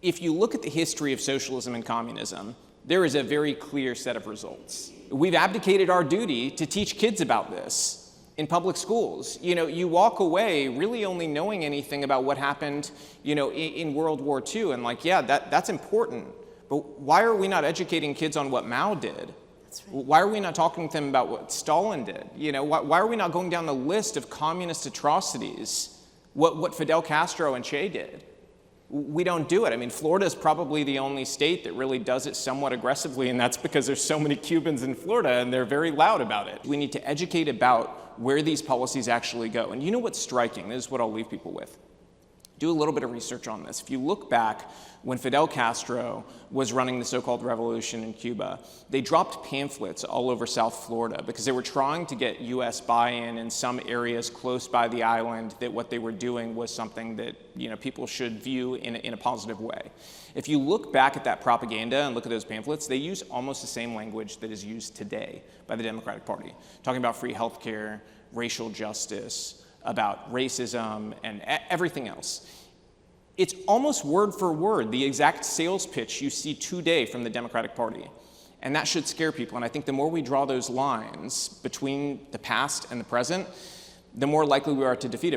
If you look at the history of socialism and communism, there is a very clear set of results. We've abdicated our duty to teach kids about this in public schools. You walk away really only knowing anything about what happened, in World War II, and that's important. But why are we not educating kids on what Mao did? That's right. Why are we not talking to them about what Stalin did? Why are we not going down the list of communist atrocities, what Fidel Castro and Che did? We don't do it. I mean, Florida is probably the only state that really does it somewhat aggressively, and that's because there's so many Cubans in Florida, and they're very loud about it. We need to educate about where these policies actually go. And you know what's striking? This is what I'll leave people with. Do a little bit of research on this. If you look back when Fidel Castro was running the so-called revolution in Cuba, they dropped pamphlets all over South Florida because they were trying to get U.S. buy-in in some areas close by the island that what they were doing was something that people should view in a positive way. If you look back at that propaganda and look at those pamphlets, they use almost the same language that is used today by the Democratic Party, talking about free healthcare, racial justice, about racism, and everything else. It's almost word for word the exact sales pitch you see today from the Democratic Party. And that should scare people. And I think the more we draw those lines between the past and the present, the more likely we are to defeat it.